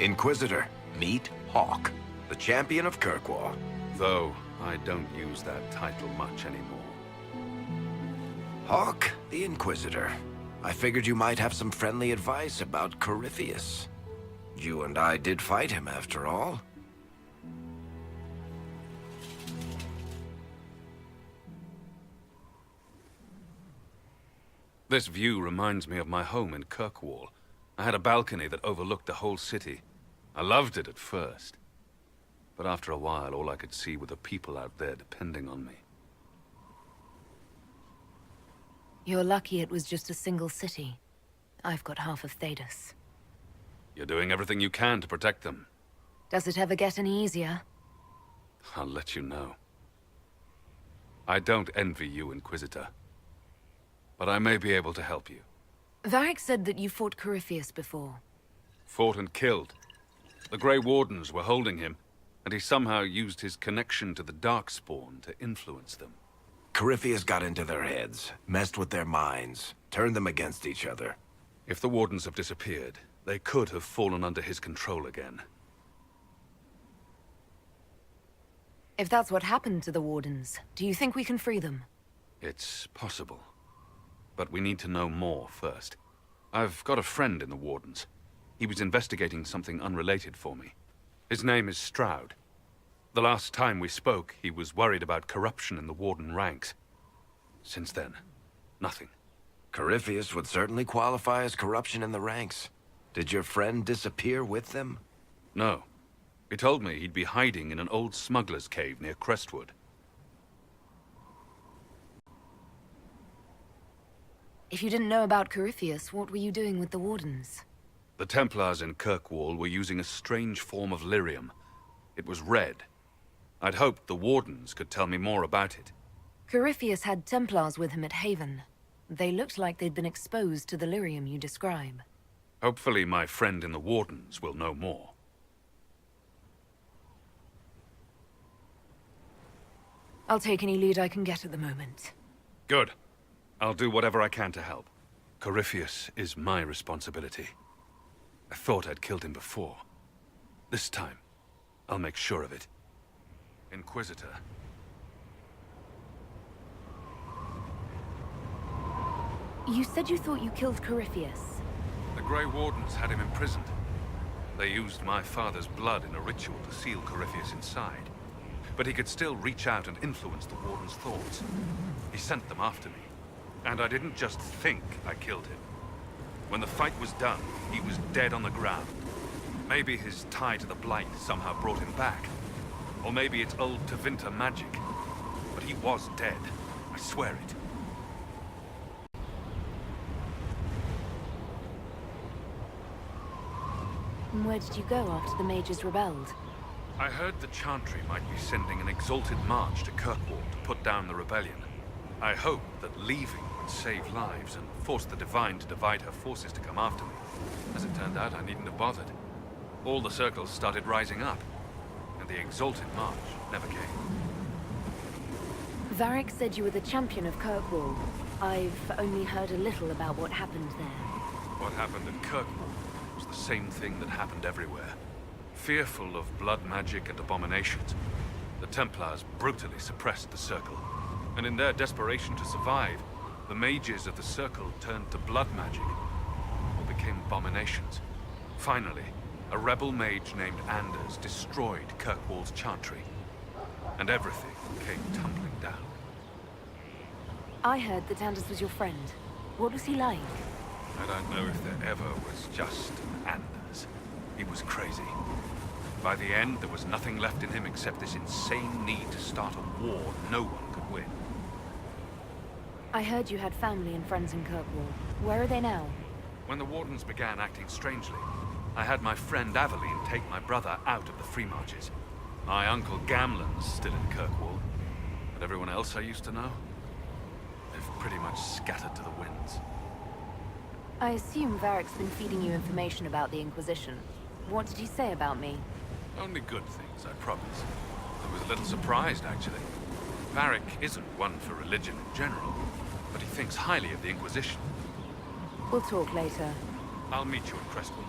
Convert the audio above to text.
Inquisitor, meet Hawk, the champion of Kirkwall. Though I don't use that title much anymore. Hawk, the Inquisitor. I figured you might have some friendly advice about Corypheus. You and I did fight him, after all. This view reminds me of my home in Kirkwall. I had a balcony that overlooked the whole city. I loved it at first. But after a while, all I could see were the people out there depending on me. You're lucky it was just a single city. I've got half of Thedas. You're doing everything you can to protect them. Does it ever get any easier? I'll let you know. I don't envy you, Inquisitor. But I may be able to help you. Varric said that you fought Corypheus before. Fought and killed. The Grey Wardens were holding him, and he somehow used his connection to the Darkspawn to influence them. Corypheus got into their heads, messed with their minds, turned them against each other. If the Wardens have disappeared, they could have fallen under his control again. If that's what happened to the Wardens, do you think we can free them? It's possible. But we need to know more first. I've got a friend in the Wardens. He was investigating something unrelated for me. His name is Stroud. The last time we spoke, he was worried about corruption in the Warden ranks. Since then, nothing. Corypheus would certainly qualify as corruption in the ranks. Did your friend disappear with them? No. He told me he'd be hiding in an old smuggler's cave near Crestwood. If you didn't know about Corypheus, what were you doing with the Wardens? The Templars in Kirkwall were using a strange form of lyrium. It was red. I'd hoped the Wardens could tell me more about it. Corypheus had Templars with him at Haven. They looked like they'd been exposed to the lyrium you describe. Hopefully my friend in the Wardens will know more. I'll take any lead I can get at the moment. Good. I'll do whatever I can to help. Corypheus is my responsibility. I thought I'd killed him before. This time, I'll make sure of it. Inquisitor. You said you thought you killed Corypheus. The Grey Wardens had him imprisoned. They used my father's blood in a ritual to seal Corypheus inside. But he could still reach out and influence the Warden's thoughts. He sent them after me. And I didn't just think I killed him. When the fight was done, he was dead on the ground. Maybe his tie to the Blight somehow brought him back. Or maybe it's old Tevinter magic. But he was dead. I swear it. And where did you go after the mages rebelled? I heard the Chantry might be sending an exalted march to Kirkwall to put down the rebellion. I hoped that leaving would save lives and force the Divine to divide her forces to come after me. As it turned out, I needn't have bothered. All the circles started rising up, and the exalted march never came. Varric said you were the champion of Kirkwall. I've only heard a little about what happened there. What happened at Kirkwall was the same thing that happened everywhere. Fearful of blood magic and abominations, the Templars brutally suppressed the Circle. And in their desperation to survive, the mages of the Circle turned to blood magic, or became abominations. Finally, a rebel mage named Anders destroyed Kirkwall's Chantry, and everything came tumbling down. I heard that Anders was your friend. What was he like? I don't know if there ever was just an Anders. He was crazy. By the end, there was nothing left in him except this insane need to start a war no one could win. I heard you had family and friends in Kirkwall. Where are they now? When the Wardens began acting strangely, I had my friend Aveline take my brother out of the Free Marches. My uncle Gamlen's still in Kirkwall, but everyone else I used to know, they've pretty much scattered to the winds. I assume Varric's been feeding you information about the Inquisition. What did he say about me? Only good things, I promise. I was a little surprised, actually. Varric isn't one for religion in general, but he thinks highly of the Inquisition. We'll talk later. I'll meet you at Crestwood.